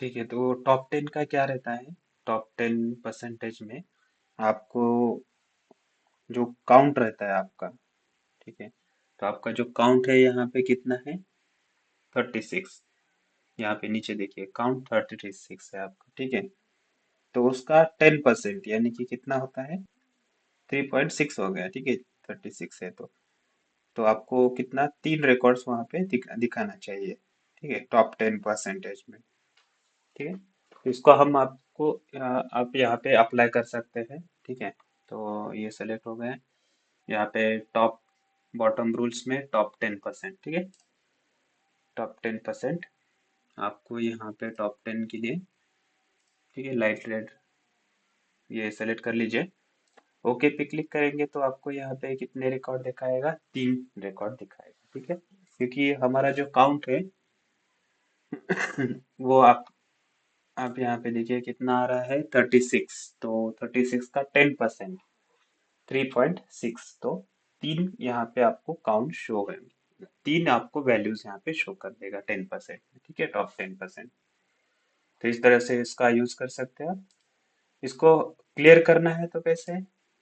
ठीक है, तो टॉप 10 का क्या रहता है? टॉप 10% में आपको जो काउंट रहता है आपका, ठीक है, तो आपका जो काउंट है यहाँ पे कितना है? 36। यहाँ पे नीचे देखिए काउंट 36 है आपका, ठीक है। तो उसका 10% यानी कि कितना होता है? 3.6 हो गया, ठीक है। 36 है तो आपको कितना, 3 रिकॉर्ड्स वहाँ पे दिखाना चाहिए, ठीक है, टॉप 10% में। ठीक है, तो इसको हम आपको आप यहाँ पे अप्लाई कर सकते हैं, ठीक है। तो ये सेलेक्ट हो गए यहाँ पे टॉप बॉटम रूल्स में टॉप 10%, ठीक है। टॉप 10% आपको यहाँ पे टॉप 10 के लिए, ठीक है, लाइट रेड ये सेलेक्ट कर लीजिए। ओके पे क्लिक करेंगे तो आपको यहाँ पे कितने रिकॉर्ड दिखाएगा? 3 रिकॉर्ड दिखाएगा, ठीक है। क्योंकि हमारा जो काउंट है वो आप यहाँ पे देखिए कितना आ रहा है? 36। तो 36 का 10% 3.6, तो 3 यहाँ पे आपको काउंट शो है। 3 आपको वैल्यूज यहाँ पे शो कर देगा 10% में, ठीक है, टॉप 10%। तो इस तरह से इसका यूज कर सकते हैं आप। इसको क्लियर करना है तो कैसे?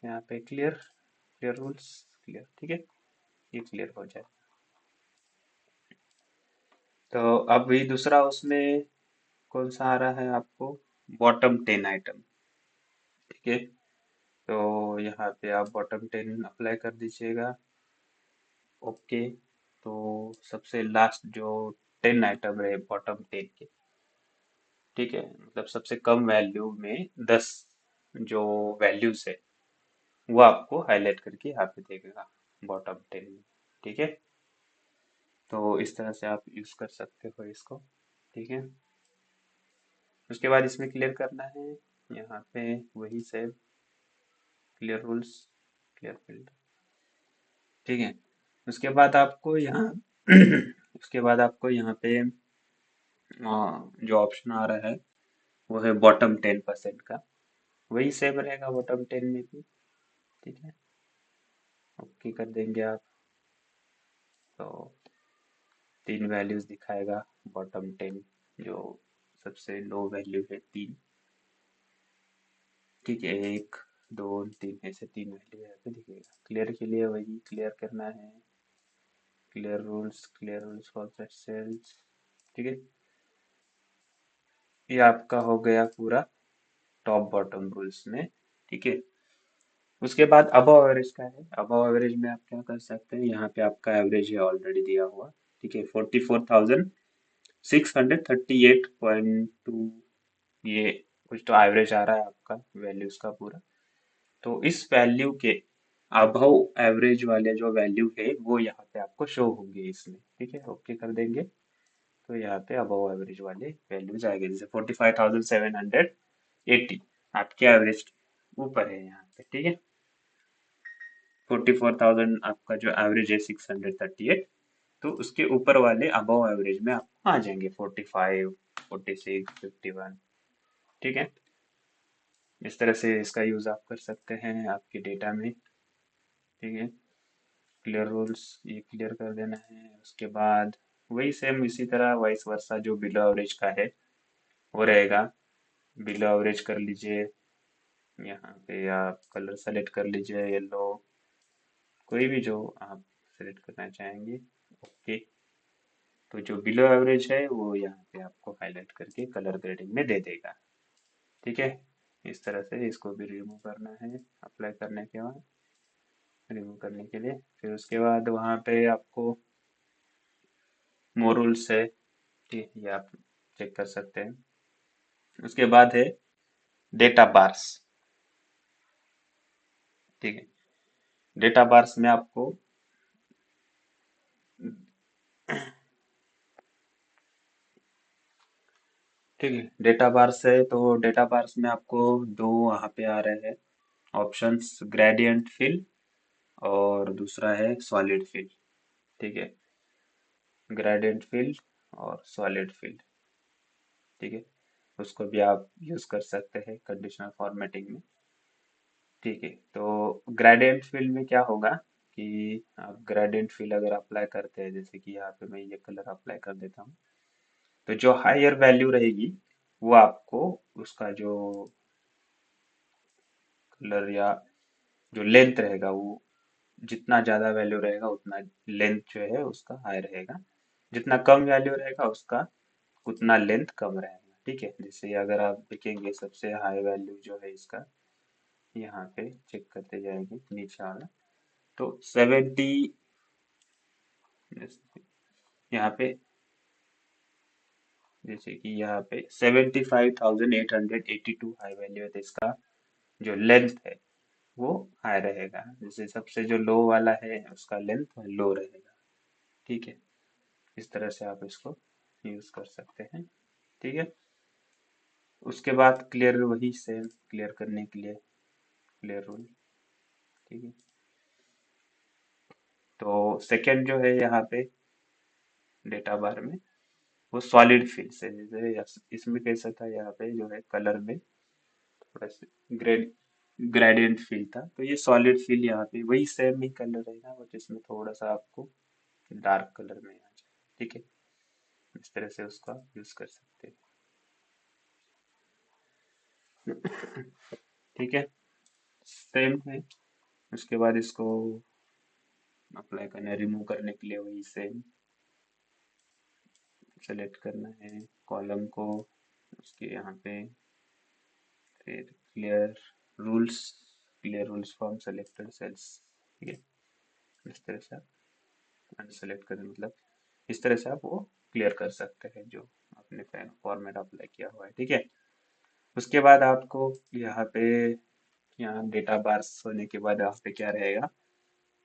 यहाँ पे क्लियर, क्लियर रूल्स, क्लियर, ठीक है, ये क्लियर हो जाए। तो अब ये दूसरा उसमें कौन सा आ रहा है आपको? बॉटम 10 आइटम, ठीक है। तो यहाँ पे आप बॉटम 10 अप्लाई कर दीजिएगा। ओके, तो सबसे लास्ट जो 10 आइटम रहे बॉटम 10 के, ठीक है, मतलब सबसे कम वैल्यू में 10 जो वैल्यूज है वो आपको हाईलाइट करके यहाँ पे देगा बॉटम 10 में, ठीक है। तो इस तरह से आप यूज कर सकते हो इसको, ठीक है। उसके बाद इसमें क्लियर करना है यहाँ पे वही save, clear rules, clear field, ठीक है। उसके बाद आपको यहाँ उसके बाद आपको यहाँ पे जो ऑप्शन आ रहा है वो है बॉटम 10% का, वही सेम रहेगा बॉटम 10 में भी, ठीक है। ओके कर देंगे आप तो 3 वैल्यूज दिखाएगा बॉटम 10, जो सबसे लो वैल्यू है 3, ठीक है। 1, 2, 3 ऐसे 3 वैल्यू यहाँ पे दिखेगा। क्लियर के लिए वही क्लियर करना है, clear rules for set cells, ठीक है। ये आपका हो गया पूरा टॉप बॉटम रूल्स में, ठीक है। उसके बाद अबव एवरेज का है। अबव एवरेज में आप क्या कर सकते हैं? यहाँ पे आपका एवरेज है ऑलरेडी दिया हुआ, ठीक है, 44,638.2, ये कुछ तो एवरेज आ रहा है आपका वैल्यूज का पूरा। तो इस वैल्यू के अबव एवरेज वाले जो वैल्यू है वो यहाँ पे आपको शो होंगे इसमें, ठीक है। ओके कर देंगे तो यहाँ पे अबव एवरेज वाले वैल्यूज आएंगे, जैसे 45,780 आपके एवरेज ऊपर है यहाँ पे, ठीक है। 44,000 आपका जो एवरेज है 638, तो उसके ऊपर वाले अबव एवरेज में आप आ जाएंगे 45, 46, 51, ठीक है। इस तरह से इसका यूज आप कर सकते हैं आपके डेटा में, ठीक है। क्लियर रूल्स ये क्लियर कर देना है। उसके बाद वही सेम इसी तरह वाइस वर्सा जो बिलो एवरेज का है वो रहेगा। बिलो एवरेज कर लीजिए, यहाँ पे आप कलर सेलेक्ट कर लीजिए, येलो, कोई भी जो आप सेलेक्ट करना चाहेंगे। ओके, तो जो बिलो एवरेज है वो यहाँ पे आपको हाईलाइट करके कलर ग्रेडिंग में दे देगा, ठीक है। इस तरह से इसको भी रिमूव करना है अप्लाई करने के बाद, रिमूव करने के लिए। फिर उसके बाद वहाँ पे आपको मोर रूल्स है, ठीक है, ये आप चेक कर सकते हैं। उसके बाद है डेटा बार्स, ठीक है। डेटा बार्स में आपको, ठीक है, डेटा बार्स है तो डेटा बार्स में आपको दो वहाँ पे आ रहे हैं ऑप्शंस, ग्रेडियंट फिल और दूसरा है सॉलिड फिल, ठीक है। ग्रेडियंट फिल और सॉलिड फिल, ठीक है, उसको भी आप यूज कर सकते हैं कंडीशनल फॉर्मेटिंग में, ठीक है। तो ग्रेडियंट फिल में क्या होगा कि आप ग्रेडियंट फिल अगर अप्लाई करते हैं, जैसे कि यहाँ पे मैं ये कलर अप्लाई कर देता हूँ, तो जो हायर वैल्यू रहेगी वो आपको उसका जो कलर या जो लेंथ रहेगा वो जितना ज्यादा वैल्यू रहेगा उतना लेंथ जो है उसका हाई रहेगा। जितना कम वैल्यू रहेगा उसका उतना लेंथ कम रहेगा। ठीक है, जैसे अगर आप देखेंगे सबसे हाई वैल्यू जो है इसका, यहाँ पे चेक करते जाएंगे नीचे वाला, तो 70, यहाँ पे जैसे कि यहाँ पे 75,882 हाई वैल्यू है, तो इसका जो लेंथ है वो हाई रहेगा। जैसे सबसे जो लो वाला है उसका लेंथ लो रहेगा। ठीक है, इस तरह से आप इसको यूज कर सकते हैं। ठीक है, उसके बाद क्लियर, वही सेम क्लियर करने के लिए क्लियर रूल। ठीक है, तो सेकंड जो है यहाँ पे डेटा बार में वो सॉलिड फिल से, जैसे इसमें कैसा था, यहाँ पे जो है कलर में थोड़ा सा ग्रेडियंट फील था, तो ये सॉलिड फील यहाँ पे वही सेम ही कलर रहेगा, बट इसमें थोड़ा सा आपको डार्क कलर में आ जाए। ठीक है, इस तरह से उसका यूज कर सकते हैं। ठीक है, सेम है। उसके बाद इसको अप्लाई करना है, रिमूव करने के लिए वही सेम सेलेक्ट करना है कॉलम को, उसके यहाँ पे फिर rules clear rules from selected cells. ठीक है, इस तरह से आप अनसेलेक्ट करें, मतलब इस तरह से आप वो क्लियर कर सकते हैं जो आपने फॉर्मेट अप्लाई किया हुआ है। ठीक है, उसके बाद आपको यहाँ पे, यहाँ डेटा बार्स होने के बाद यहाँ पे क्या रहेगा,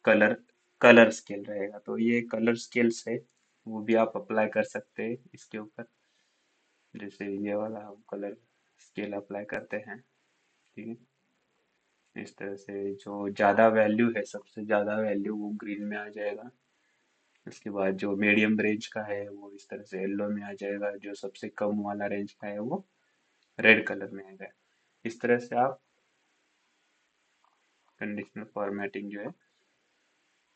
कलर कलर स्केल रहेगा। तो ये कलर स्केल्स है, वो भी आप अप्लाई कर सकते हैं इसके ऊपर। जैसे ये वाला हम कलर स्केल अप्लाई करते हैं। ठीक है, इस तरह से जो ज्यादा वैल्यू है, सबसे ज्यादा वैल्यू वो ग्रीन में आ जाएगा। उसके बाद जो मीडियम रेंज का है वो इस तरह से येलो में आ जाएगा, जो सबसे कम वाला रेंज का है वो रेड कलर में आएगा। इस तरह से आप कंडीशनल फॉर्मेटिंग जो है,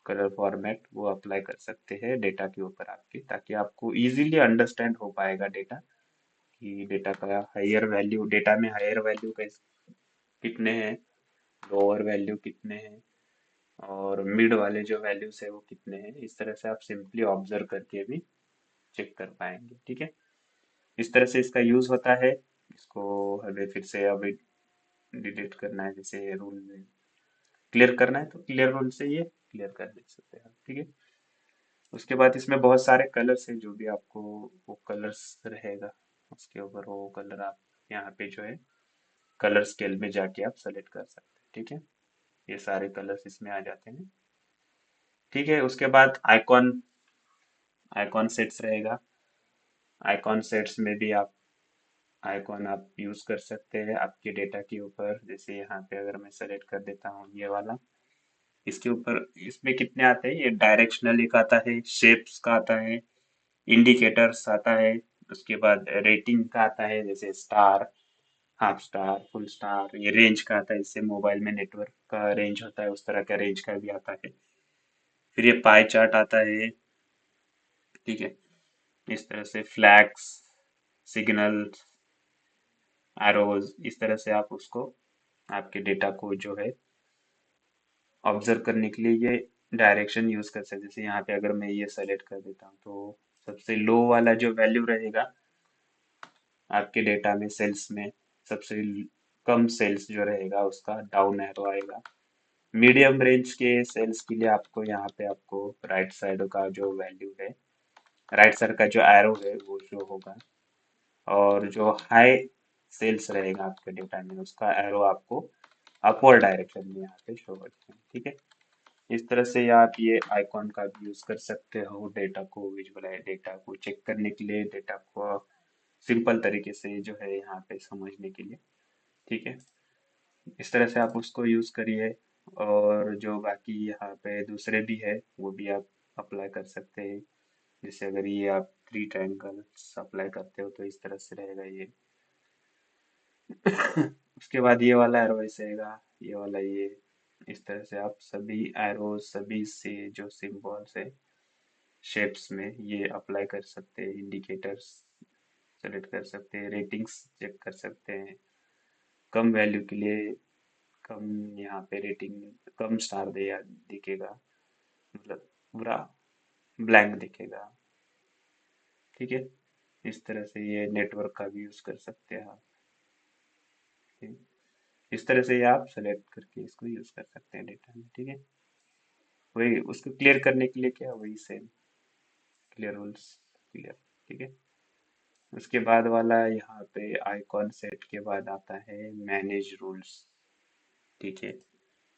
कलर फॉर्मेट वो अप्लाई कर सकते हैं डेटा के ऊपर आपके, ताकि आपको इजीली अंडरस्टैंड हो पाएगा डेटा, कि डेटा का हायर वैल्यू, डेटा में हायर वैल्यू का कितने हैं, लोअर वैल्यू कितने हैं, और मिड वाले जो वैल्यूज है वो कितने हैं। इस तरह से आप सिंपली ऑब्जर्व करके भी चेक कर पाएंगे। ठीक है, इस तरह से इसका यूज होता है। इसको हमें फिर से अभी डिलीट करना है, जैसे रूल में क्लियर करना है तो क्लियर रूल से ये क्लियर कर दे सकते हैं। ठीक है, उसके बाद इसमें बहुत सारे कलर्स हैं, जो भी आपको वो कलर्स रहेगा उसके ऊपर वो कलर आप यहाँ पे जो है कलर स्केल में जाके आप सेलेक्ट कर सकते हैं। ठीक है, ये सारे कलर्स इसमें आ जाते हैं। ठीक है, उसके बाद आइकॉन आइकॉन सेट्स रहेगा। आइकॉन सेट्स में भी आप यूज कर सकते हैं आपके डेटा के ऊपर। जैसे यहाँ पे अगर मैं सेलेक्ट कर देता हूँ ये वाला, इसके ऊपर इसमें कितने आते हैं, ये डायरेक्शनल एक आता है, शेप्स का आता है, इंडिकेटर्स आता है, उसके बाद रेटिंग का आता है, जैसे star, half star, full star, ये रेंज का आता है, इससे मोबाइल में नेटवर्क का रेंज होता है उस तरह का रेंज का भी आता है। फिर ये पाई चार्ट आता है। ठीक है, इस तरह से फ्लैग्स, सिग्नल, एरोज, इस तरह से आप उसको आपके डेटा को जो है ऑब्जर्व करने के लिए ये डायरेक्शन यूज कर सकते हैं। जैसे यहाँ पे अगर मैं ये सेलेक्ट कर देता हूँ, तो सबसे लो वाला जो वैल्यू रहेगा आपके डेटा में, सेल्स में सबसे कम सेल्स जो रहेगा उसका डाउन एरो आएगा। मीडियम रेंज के सेल्स के लिए आपको यहाँ पे आपको राइट साइड का जो वैल्यू है, राइट साइड का जो एरो है वो शो होगा, और जो हाई सेल्स रहेगा आपके डेटा में उसका एरो आपको अपवर्ड डायरेक्शन में यहाँ पे शो होता है। ठीक है, इस तरह से आप ये आइकॉन का भी यूज कर सकते हो डेटा को विजुअलाइज, डेटा को चेक करने के लिए, डेटा को सिंपल तरीके से जो है यहाँ पे समझने के लिए। ठीक है, इस तरह से आप उसको यूज करिए। और जो बाकी यहाँ पे दूसरे भी है वो भी आप अप्लाई कर सकते हैं। जैसे अगर ये आप थ्री ट्रायंगल्स अप्लाई करते हो तो इस तरह से रहेगा ये। उसके बाद ये वाला एरो ऐसे रहेगा, ये वाला ये, इस तरह से आप सभी एरोज, सभी से जो सिंबल्स है शेप्स में ये अप्लाई कर सकते हैं, इंडिकेटर्स सेलेक्ट कर सकते हैं, रेटिंग्स चेक कर सकते हैं। कम वैल्यू के लिए कम यहाँ पे रेटिंग, कम स्टार दे या दिखेगा, मतलब पूरा ब्लैंक दिखेगा। ठीक है, इस तरह से ये नेटवर्क का भी यूज कर सकते हैं आप। ठीक? इस तरह से ये आप सेलेक्ट करके इसको यूज कर सकते हैं डेटा में। ठीक है, वही उसको क्लियर करने के लिए क्या, वही सेम क्लियर रूल्स, क्लियर। ठीक है, उसके बाद वाला यहाँ पे आइकॉन सेट के बाद आता है मैनेज रूल्स। ठीक है,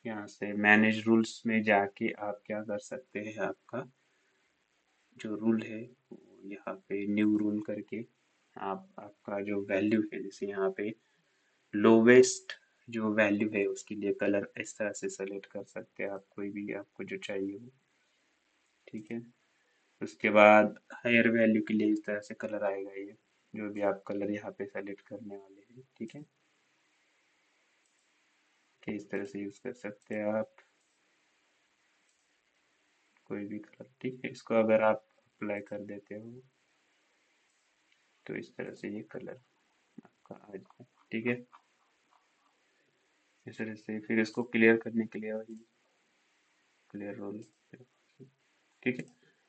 यहाँ से मैनेज रूल्स में जाके आप क्या कर सकते हैं, आपका जो रूल है वो यहाँ पे न्यू रूल करके आप आपका जो वैल्यू है, जैसे यहाँ पे लोवेस्ट जो वैल्यू है उसके लिए कलर इस तरह से सेलेक्ट कर सकते हैं आप, कोई भी आपको जो चाहिए हो। ठीक है, उसके बाद हायर वैल्यू के लिए इस तरह से कलर आएगा, ये जो भी आप कलर यहाँ पे सेलेक्ट करने वाले हैं। ठीक है, कि इस तरह से यूज कर सकते हैं आप कोई भी कलर। ठीक है, इसको अगर आप अप्लाई कर देते हो तो इस तरह से ये कलर आपका आ जाए। ठीक है, इस तरह से फिर इसको क्लियर करने के लिए वही क्लियर रोल। ठीक है,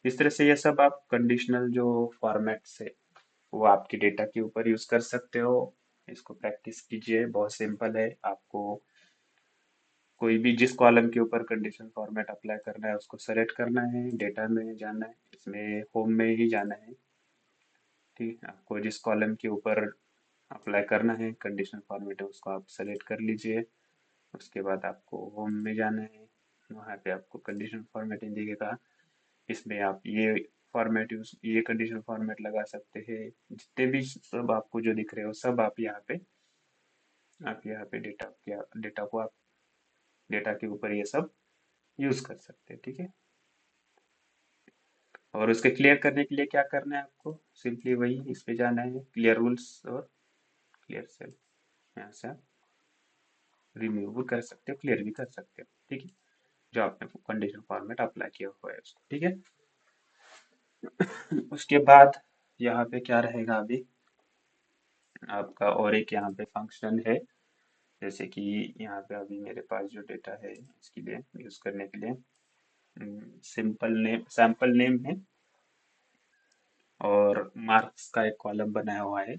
इस तरह से ये सब आप कंडीशनल जो फॉर्मेट्स है वो आपके डेटा के ऊपर यूज कर सकते हो। इसको प्रैक्टिस कीजिए, बहुत सिंपल है। आपको कोई भी जिस कॉलम के ऊपर कंडीशन फॉर्मेट अप्लाई करना है उसको सेलेक्ट करना है, डेटा में जाना है, इसमें होम में ही जाना है। ठीक है, आपको जिस कॉलम के ऊपर अप्लाई करना है कंडीशन फॉर्मेट है उसको आप सेलेक्ट कर लीजिए। उसके बाद आपको होम में जाना है, वहाँ पे आपको कंडीशन फॉर्मेटिंग दिखेगा। इसमें आप ये फॉर्मेट यूज, ये कंडीशन फॉर्मेट लगा सकते हैं। जितने भी सब आपको जो दिख रहे हो सब आप यहाँ पे डेटा को आप डेटा के ऊपर ये सब यूज कर सकते हैं। ठीक है, और उसके क्लियर करने के लिए क्या करना है आपको, सिंपली वही इस पे जाना है, क्लियर रूल्स और क्लियर सेल। यहाँ से आप रिमूव भी कर सकते हो, क्लियर भी कर सकते हो। ठीक है, जो आपने कंडीशन फॉर्मेट अप्लाई किया हुआ है उसको। ठीक है, उसके बाद यहाँ पे क्या रहेगा अभी आपका, और एक यहाँ पे फंक्शन है, जैसे कि यहाँ पे अभी मेरे पास जो डेटा है इसके लिए यूज करने के लिए सिंपल नेम, सैंपल नेम है और मार्क्स का एक कॉलम बनाया हुआ है।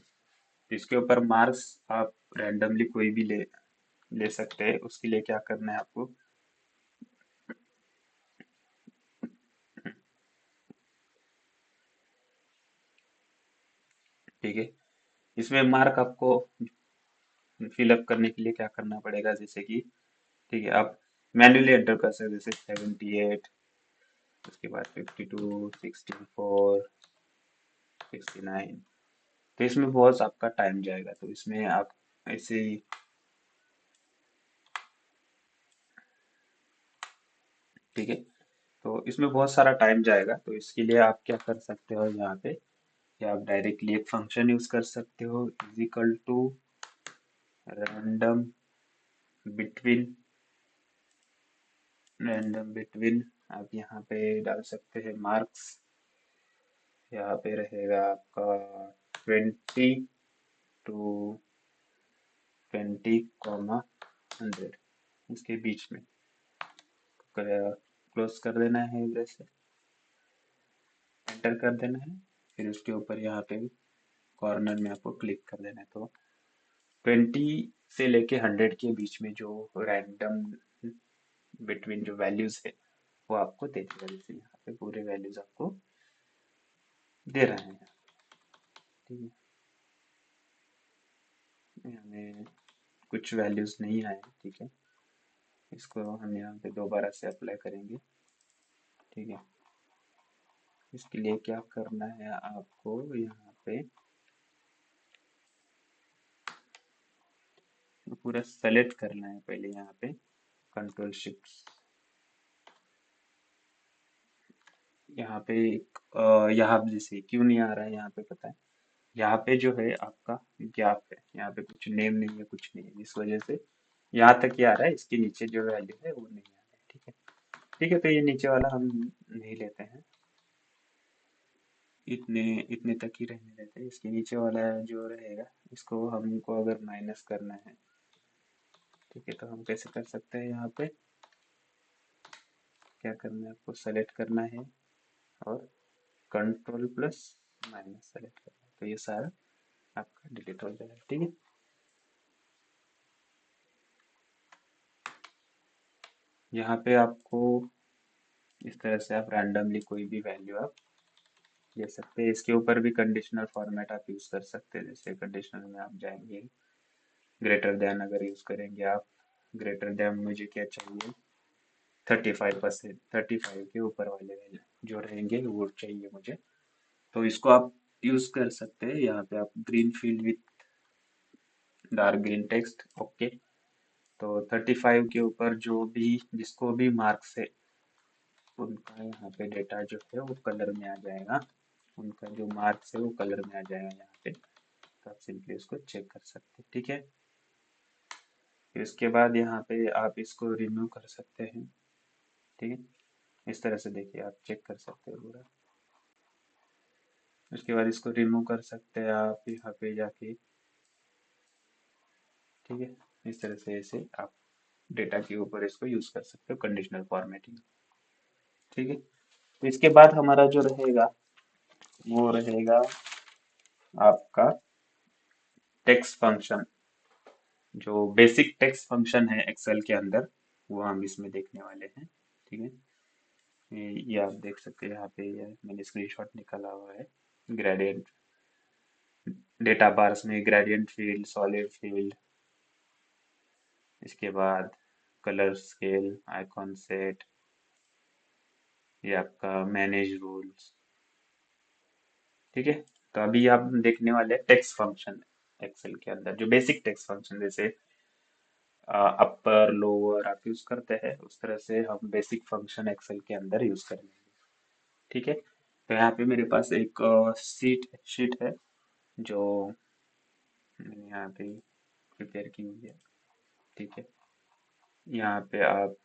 इसके ऊपर मार्क्स आप रैंडमली कोई भी ले सकते हैं। उसके लिए क्या करना है आपको, ठीक है, इसमें मार्क आपको फिलअप करने के लिए क्या करना पड़ेगा, जैसे कि ठीक है आप मैन्युअली एंटर कर सकते हैं, जैसे 78, उसके बाद 52, 64, 69। तो इसमें बहुत आपका टाइम जाएगा, तो इसमें आप ऐसे ही, ठीक है, तो इसमें बहुत सारा टाइम जाएगा। तो इसके लिए आप क्या कर सकते हो यहाँ पे, कि आप डायरेक्टली एक फंक्शन यूज कर सकते हो, is equal to random between, random between आप यहाँ पे डाल सकते हैं मार्क्स। यहाँ पे रहेगा आपका 20 to 20, 100, इसके बीच में क्लोज कर देना है, इधर से एंटर कर देना है। फिर उसके ऊपर यहाँ पे कॉर्नर में आपको क्लिक कर देना है। तो 20 से लेके 100 के बीच में जो रैंडम बिटवीन जो वैल्यूज है वो आपको दे देगा, जैसे यहाँ पे पूरे वैल्यूज आपको दे रहे हैं। ठीक है, हमें कुछ वैल्यूज नहीं आए। ठीक है, इसको हम यहाँ पे दोबारा से अप्लाई करेंगे। ठीक है, इसके लिए क्या करना है आपको, यहाँ पे पूरा सेलेक्ट करना है पहले, यहाँ पे कंट्रोल शिफ्ट, यहाँ पे यहाँ जैसे क्यों नहीं आ रहा है यहाँ पे पता है, यहाँ पे जो है आपका गैप है, यहाँ पे कुछ नेम नहीं है, कुछ नहीं है, इस वजह से यहाँ तक ही आ रहा है, इसके नीचे जो वैल्यू है वो नहीं आ रहा है। ठीक है, ठीक है, तो ये नीचे वाला हम नहीं लेते हैं। इतने इतने तक ही रहने देते हैं। इसके नीचे वाला जो रहेगा इसको हमको अगर माइनस करना है, ठीक है, तो हम कैसे कर सकते हैं? यहाँ पे क्या करना है, आपको सेलेक्ट करना है और कंट्रोल प्लस माइनस सेलेक्ट करना है, तो ये सारा आपका डिलीट हो जाएगा। ठीक है, यहाँ पे आपको इस तरह से आप रैंडमली कोई भी वैल्यू आप ले सकते हैं। इसके ऊपर भी कंडीशनल फॉर्मेट आप यूज कर सकते हैं। जैसे कंडीशनल में आप जाएंगे, ग्रेटर देन अगर यूज करेंगे आप, ग्रेटर देन मुझे क्या चाहिए, 35%, 35 के ऊपर वाले वैल्यू जो रहेंगे वो चाहिए मुझे, तो इसको आप यूज कर सकते हैं। यहाँ पे आप green field with dark green text, okay. तो 35 के ऊपर जो भी जिसको भी मार्क्स है उनका यहाँ पे डेटा जो है वो कलर में आ जाएगा, उनका जो मार्क्स है वो कलर में आ जाएगा यहाँ पे। तो आप सिंपली उसको चेक कर सकते हैं। ठीक है, फिर उसके बाद यहाँ पे आप इसको रिमूव कर सकते हैं। ठीक है, इस तरह से देखिए आप चेक कर सकते हैं पूरा। उसके बाद इसको रिमूव कर सकते हैं आप यहाँ पे जाके। ठीक है, इस तरह से ऐसे आप डेटा के ऊपर इसको यूज कर सकते हो, कंडीशनल फॉर्मेटिंग। ठीक है, तो इसके बाद हमारा जो रहेगा वो रहेगा आपका टेक्स्ट फंक्शन। जो बेसिक टेक्स्ट फंक्शन है एक्सेल के अंदर वो हम इसमें देखने वाले हैं। ठीक है, ये आप देख सकते हैं यहाँ पे, ये मैंने स्क्रीनशॉट निकाला हुआ है। ग्रेडियंट डेटा बार्स में ग्रेडियंट फील्ड, सॉलिड फील्ड, इसके बाद कलर स्केल, आइकॉन सेट, ये आपका मैनेज रूल्स। ठीक है, तो अभी आप देखने वाले हैं टेक्स्ट फंक्शन एक्सेल के अंदर, जो बेसिक टेक्स्ट फंक्शन जैसे अपर लोअर आप यूज करते हैं उस तरह से हम बेसिक फंक्शन एक्सेल के अंदर यूज करेंगे। ठीक है, तो यहाँ पे मेरे पास एक शीट शीट है जो मैंने यहाँ पे प्रिपेयर की हुई है। ठीक है, यहाँ पे आप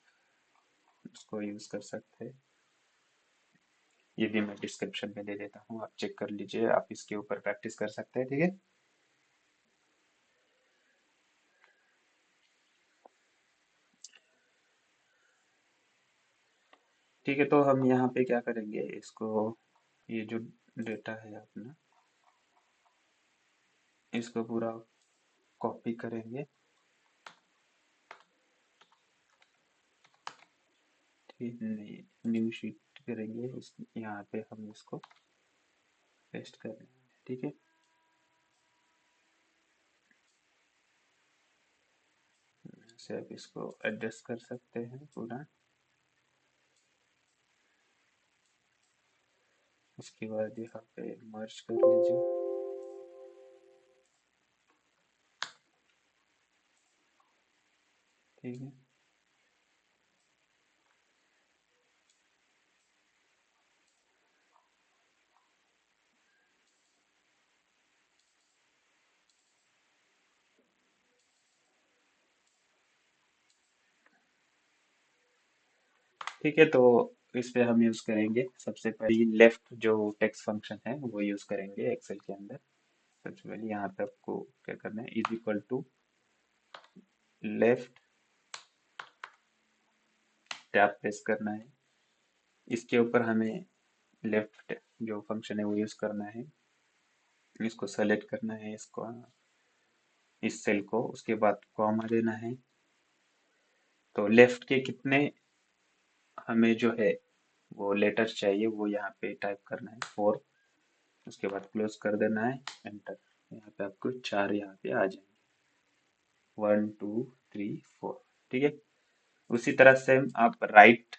उसको यूज कर सकते हैं। ये भी मैं डिस्क्रिप्शन में दे देता हूँ, आप चेक कर लीजिए, आप इसके ऊपर प्रैक्टिस कर सकते हैं। ठीक है, ठीक है, तो हम यहाँ पे क्या करेंगे, इसको ये जो डेटा है अपना इसको पूरा कॉपी करेंगे। ठीक नहीं, न्यू शीट करेंगे यहाँ पे हम इसको पेस्ट करेंगे। ठीक है, से आप इसको एडजस्ट कर सकते हैं पूरा। उसके बाद यहाँ पे मर्ज कर लीजिए। ठीक है, ठीक है, तो इस पे हम यूज करेंगे सबसे पहले लेफ्ट जो टेक्स्ट फंक्शन है वो यूज करेंगे एक्सेल के अंदर। सबसे पहले यहाँ पे आपको क्या करना है, is equal to left, tab press करना है। इसके ऊपर हमें लेफ्ट जो फंक्शन है वो यूज करना है। इसको सेलेक्ट करना है, इसको, इस सेल को, उसके बाद कॉमा देना है। तो लेफ्ट के कितने हमें जो है वो लेटर्स चाहिए वो यहाँ पे टाइप करना है, 4। उसके बाद क्लोज कर देना है, एंटर। यहाँ पे आपको 4 यहाँ पे आ जाएंगे, 1 2 3 4। ठीक है, उसी तरह से आप राइट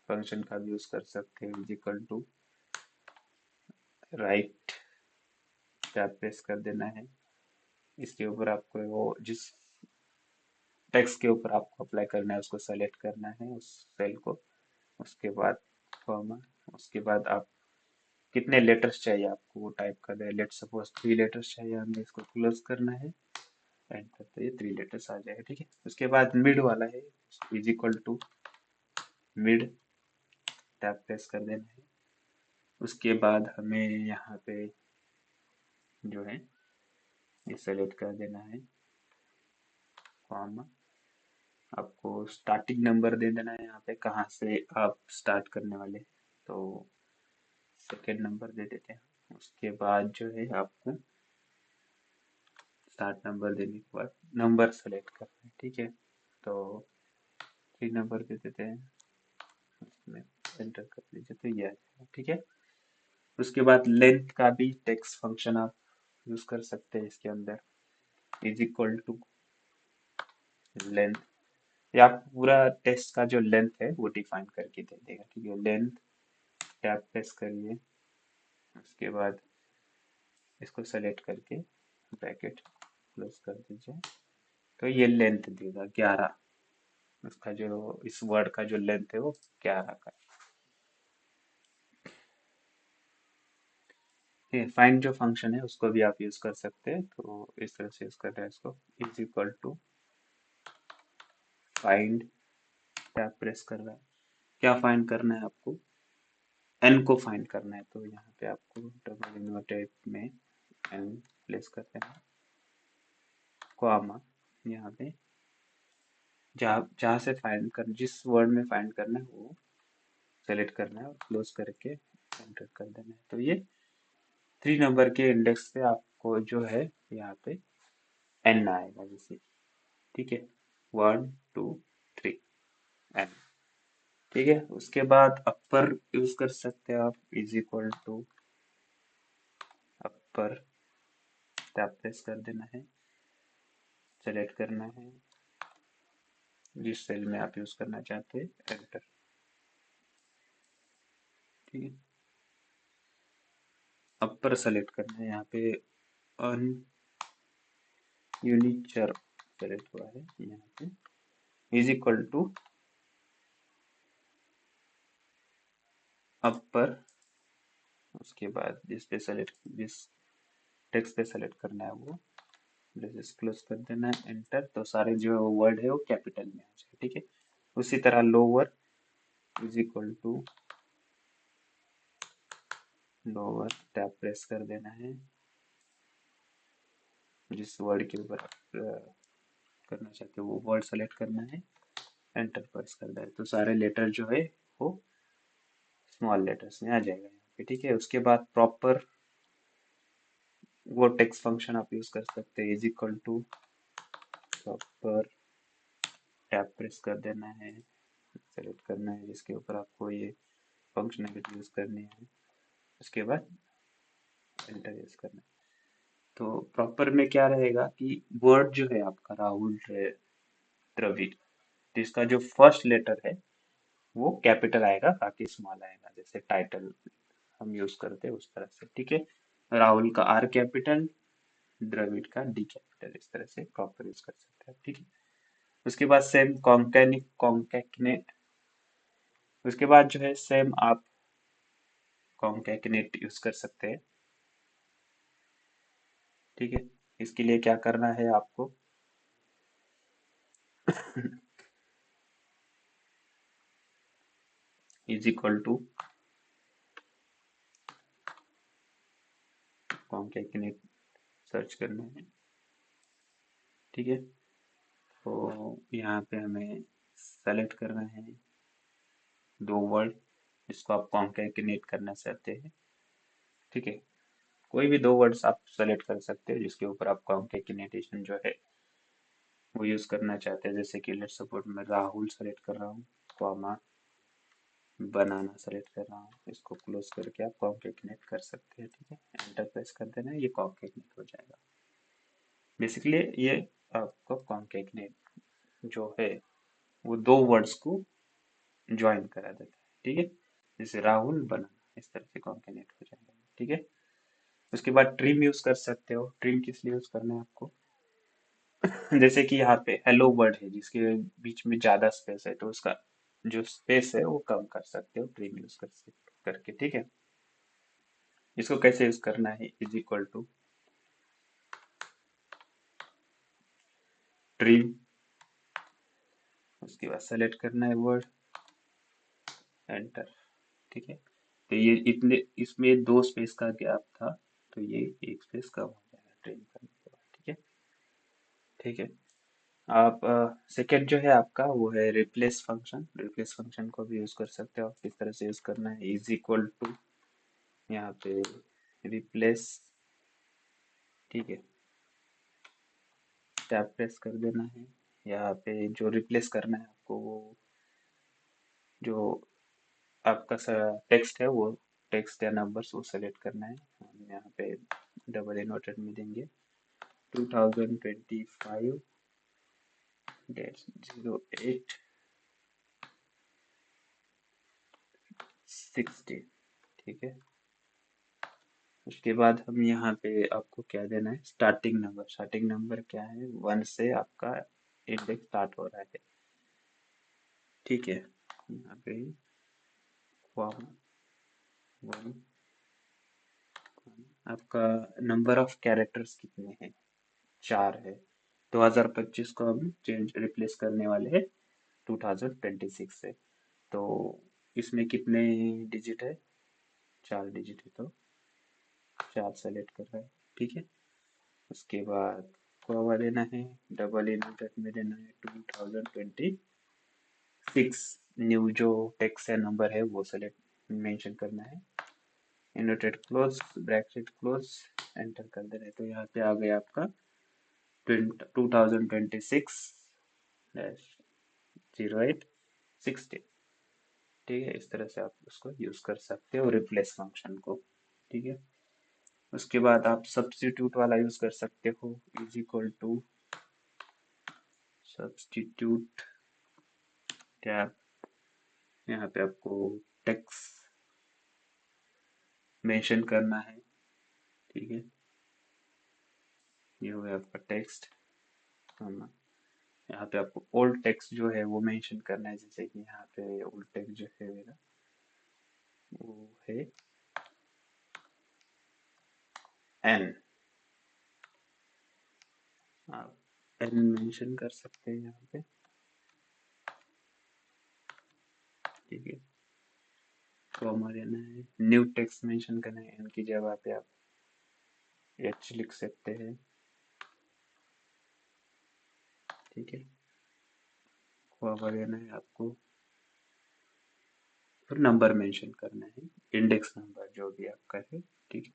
फंक्शन का भी यूज कर सकते हैं, is equal to right, tab press कर देना है। इसके ऊपर आपको वो जिस टेक्स्ट के ऊपर आपको अप्लाई करना है उसको सेलेक्ट करना है, उस सेल को। उसके बाद कॉमा, उसके बाद आप कितने लेटर्स चाहिए आपको वो टाइप कर दे। लेट सपोज 3 लेटर्स चाहिए, हमें इसको क्लोज करना है, एंटर, तो ये 3 लेटर्स आ जाएगा। ठीक है, उसके बाद मिड वाला है, is equal to mid, tab press कर देना है। उसके बाद हमें यहाँ पे जो है ये सेलेक्ट कर देना है, कॉमा, आपको स्टार्टिंग नंबर दे देना है यहाँ पे, कहाँ से आप स्टार्ट करने वाले, तो सेकेंड नंबर दे देते हैं। उसके बाद जो है आपको स्टार्ट नंबर देने के बाद नंबर सेलेक्ट करना है, ठीक है। तो 3 नंबर दे देते हैं, उसमें एंटर कर दीजिए तो ये आ जाएगा, ठीक है। उसके बाद लेंथ का भी टेक्स्ट फंक्शन आप यूज कर सकते हैं इसके अंदर, इज इक्वल टू लेंथ, या आप पूरा टेक्स्ट का जो लेंथ है वो डिफाइन करके दे देगा, ठीक है। लेंथ टैब प्रेस करिए, उसके बाद इसको सेलेक्ट करके ब्रैकेट क्लोज कर दीजिए, तो ये लेंथ देगा 11, उसका जो इस वर्ड का जो लेंथ है वो 11 का। फाइंड जो फंक्शन है उसको भी आप यूज कर सकते हैं, तो इस तरह से यूज कर रहे हैं इसको, is equal to find, tab press कर रहा है, क्या फाइंड करना है आपको, एन को फाइंड करना है, तो यहाँ पे आपको डबल इन्वर्टेड में एन प्लेस करते हैं, कॉमा, यहाँ पे जहाँ जहाँ से फाइंड कर, जिस वर्ड में फाइंड करना है वो सेलेक्ट करना है और क्लोज करके एंटर कर देना है, तो ये 3 नंबर के इंडेक्स पे आपको जो है यहाँ पे एन आएगा जैसे, ठीक है, 1 2 3 एन, ठीक है। उसके बाद अपर यूज कर सकते हैं आप, is equal to upper, tab press कर देना है, सेलेक्ट करना है जिस सेल में आप यूज करना चाहते हैं, एंटर, ठीक है। अपर सेलेक्ट करना है, यहाँ पे अन यूनिचर सेलेक्ट हुआ है यहाँ पे, इज इक्वल टू अपर, उसके बाद जिस पे सेलेक्ट, जिस टेक्स्ट पे सेलेक्ट करना है वो ब्रेसेस क्लोज कर देना है, एंटर, तो सारे जो वर्ड है वो कैपिटल में आ जाए, ठीक है। उसी तरह lower, is equal to lower, tab press कर देना है, जिस वर्ड के ऊपर आप करना चाहते हो वो वर्ड सेलेक्ट करना है, एंटर प्रेस कर देना है, तो सारे लेटर जो है वो स्मॉल लेटर्स में आ जाएगा यहाँ पे, ठीक है। उसके बाद प्रॉपर वो टेक्स्ट फंक्शन आप यूज कर सकते हैं, is equal to proper, tab press कर देना है, सेलेक्ट करना है जिसके ऊपर आपको ये फंक्शनलिटी यूज करनी है, उसके बाद एंटर यूज करना है। तो प्रॉपर में क्या रहेगा कि वर्ड जो है आपका राहुल द्रविड़, तो इसका जो फर्स्ट लेटर है वो कैपिटल आएगा, बाकी स्मॉल आएगा, जैसे टाइटल हम यूज करते हैं उस तरह से, ठीक है। राहुल का आर कैपिटल, द्रविड़ का डी कैपिटल, इस तरह से प्रॉपर यूज कर सकते हैं, ठीक है। उसके बाद सेम कॉन्कैटनेट, उसके बाद जो है सेम आप कॉन्कैटनेट यूज कर सकते हैं, ठीक है। इसके लिए क्या करना है आपको, इज इक्वल टू कॉन्कैटनेट सर्च करना है, ठीक है। तो यहाँ पे हमें सेलेक्ट करना है 2 वर्ड जिसको आप कॉन्कैटनेट करना चाहते हैं, ठीक है। कोई भी 2 वर्ड्स आप सेलेक्ट कर सकते हैं जिसके ऊपर आप कॉन्कैटनेशन जो है वो यूज करना चाहते हैं, जैसे कि लेट्स सपोज मैं राहुल सेलेक्ट कर रहा हूँ, कॉमा, बनाना सेलेक्ट कर रहा हूँ, इसको क्लोज करके आप कॉन्कैटनेट कर सकते हैं, ठीक है। एंटर प्रेस कर देना है, ये कॉन्कैटनेट हो जाएगा। बेसिकली ये आपको कॉन्कैटनेट जो है वो 2 वर्ड्स को ज्वाइन करा देता है, ठीक है। जैसे राहुल बनाना, इस तरह से कॉन्कैटनेट हो जाएगा, ठीक है। उसके बाद ट्रिम यूज कर सकते हो, ट्रिम किस लिए यूज करना है आपको, जैसे कि यहाँ पे हेलो वर्ड है जिसके बीच में ज्यादा स्पेस है, तो उसका जो स्पेस है वो कम कर सकते हो ट्रिम यूज करके, ठीक है। इसको कैसे यूज करना है, इज इक्वल टू ट्रिम, उसके बाद सेलेक्ट करना है वर्ड, एंटर, ठीक है। तो ये इतने इसमें 2 स्पेस का गैप था, तो ये 1 स्पेस कम हो जाएगा ट्रिम करने के बाद। ठीक है। ठीक है। आप सेकेंड जो है आपका वो है रिप्लेस फंक्शन। रिप्लेस फंक्शन को भी यूज कर सकते हो आप। किस तरह से यूज करना है, इज इक्वल टू यहाँ पे रिप्लेस। ठीक है। टैब प्रेस कर देना है। यहाँ पे जो रिप्लेस करना है आपको, वो जो आपका टेक्स्ट है वो टेक्स्ट या नंबर्स वो सेलेक्ट करना है। हम यहाँ पे डबल इनवर्टेड में देंगे 2025 डेट 0860। ठीक है। उसके बाद हम यहाँ पे आपको क्या देना है, स्टार्टिंग नंबर। स्टार्टिंग नंबर क्या है, 1 से आपका इंडेक्स स्टार्ट हो रहा है। ठीक है। यहाँ पे वन वन आपका नंबर ऑफ कैरेक्टर्स कितने हैं, 4 है। 2025 को हम चेंज रिप्लेस करने वाले हैं 2026 से। तो इसमें कितने डिजिट है, 4 डिजिट है, तो 4 सेलेक्ट कर रहा है। ठीक है। उसके बाद कोवा देना है, डबल इनवर्टेड में देना है 2026। न्यू जो टेक्स्ट या नंबर है वो सेलेक्ट मेंशन करना है। Inverted close, bracket close, enter कर देना है। तो यहाँ पे आ गया आपका 2026 0860। ठीक है। इस तरह से आप उसको यूज कर सकते हो रिप्लेस फंक्शन को। ठीक है। उसके बाद आप सब्स्टिट्यूट वाला यूज कर सकते हो, is equal to substitute tab. यहाँ पे आपको टेक्स्ट मेंशन करना है। ठीक है। ये हो गया आपका टेक्स्ट। हम यहाँ पे आपको ओल्ड टेक्स्ट जो है वो मेंशन करना है। जैसे कि यहाँ पे ओल्ड टेक्स्ट जो है मेरा वो है एन। आप एन मेंशन कर सकते हैं यहाँ पे। ठीक है। कॉमा देना है, न्यू टेक्स्ट मेंशन करना है, एन की जगह पे आप एच लिख सकते हैं। ठीक है। कॉमा देना है आपको, फिर नंबर मेंशन करना है, इंडेक्स नंबर जो भी आपका है। ठीक है।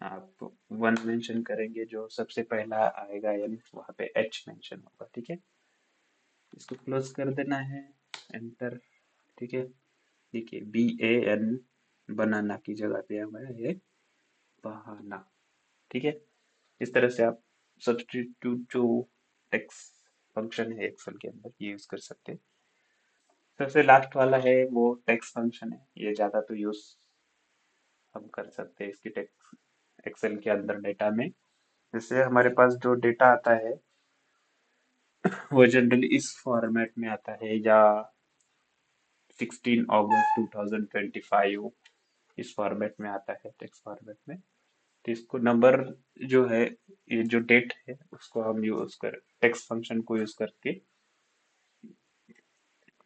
आप 1 मेंशन करेंगे, जो सबसे पहला आएगा यानी वहाँ पे एच मेंशन होगा। ठीक है। इसको क्लोज कर देना है, एंटर। ठीक है। देखिए BAN बनाना की जगह पे हमारा ये बहाना। ठीक है। इस तरह से आप सब्स्टिट्यूट जो टेक्स्ट फंक्शन है एक्सेल के अंदर ये यूज कर सकते हैं। सबसे लास्ट वाला है वो टेक्स्ट फंक्शन है। ये ज्यादा तो यूज हम कर सकते हैं इसकी टेक्स्ट एक्सेल के अंदर डेटा में। जैसे हमारे पास जो डेटा आता है वो जनरली इस फॉर्मेट में आता है, या 16 अगस्त 2025 इस फॉर्मेट में आता है, टेक्स्ट फॉर्मेट में। तो इसको नंबर जो है, ये जो डेट है उसको हम यूज कर टेक्स्ट फंक्शन को यूज करके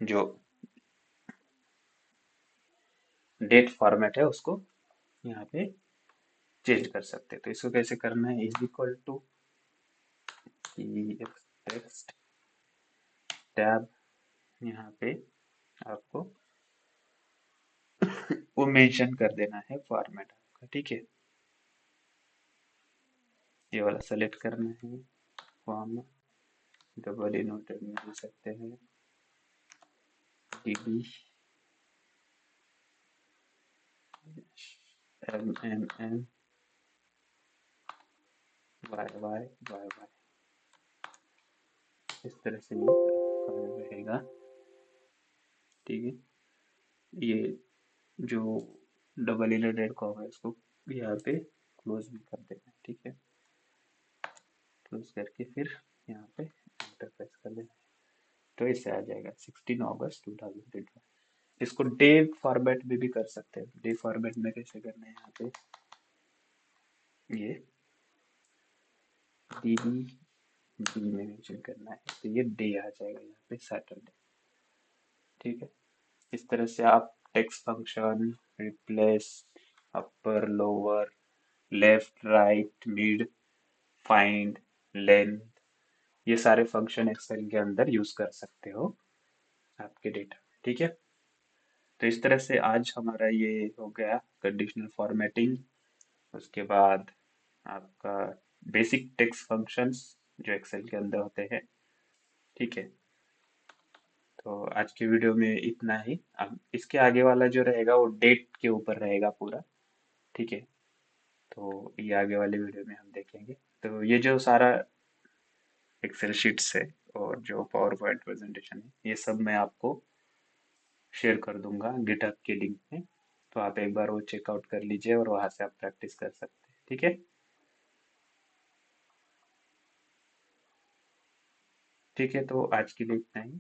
जो डेट फॉर्मेट है उसको यहाँ पे चेंज कर सकते हैं। तो इसको कैसे करना है, is equal to text tab. यहाँ पे आपको वो मेंशन कर देना है फॉर्मेट आपका। ठीक है। ये वाला सेलेक्ट करना है, फॉर्म डबल इनवर्टेड में दे सकते हैं डी एम वाई। इस तरह से ये आपका रहेगा। ठीक है। ये जो डबल इनवर्टेड कॉमा है इसको यहाँ पे क्लोज भी कर देना है। ठीक है। क्लोज करके फिर यहाँ पे एंटर प्रेस कर देना है। तो इससे आ जाएगा 16 अगस्त 2025। इसको डे फॉर्मेट में भी कर सकते हैं। डे फॉर्मेट में कैसे करना है, यहाँ पे ये डी डी में मेंशन करना है, तो ये डे आ जाएगा यहाँ पे सैटरडे। ठीक है। इस तरह से आप text function, replace, upper lower, left right mid, find, length, ये सारे फंक्शन एक्सेल के अंदर यूज कर सकते हो आपके डेटा। ठीक है। तो इस तरह से आज हमारा ये हो गया कंडीशनल फॉर्मेटिंग। उसके बाद आपका बेसिक टेक्स्ट फंक्शंस जो एक्सेल के अंदर होते हैं। ठीक है। तो आज के वीडियो में इतना ही। अब इसके आगे वाला जो रहेगा वो डेट के ऊपर रहेगा पूरा। ठीक है। तो ये आगे वाले वीडियो में हम देखेंगे। तो ये जो सारा एक्सेल शीट्स है और जो पावर पॉइंट प्रेजेंटेशन है ये सब मैं आपको शेयर कर दूंगा गिटहब के लिंक में। तो आप एक बार वो चेकआउट कर लीजिए और वहां से आप प्रैक्टिस कर सकते हैं। ठीक है। ठीक है, तो आज के लिए इतना ही।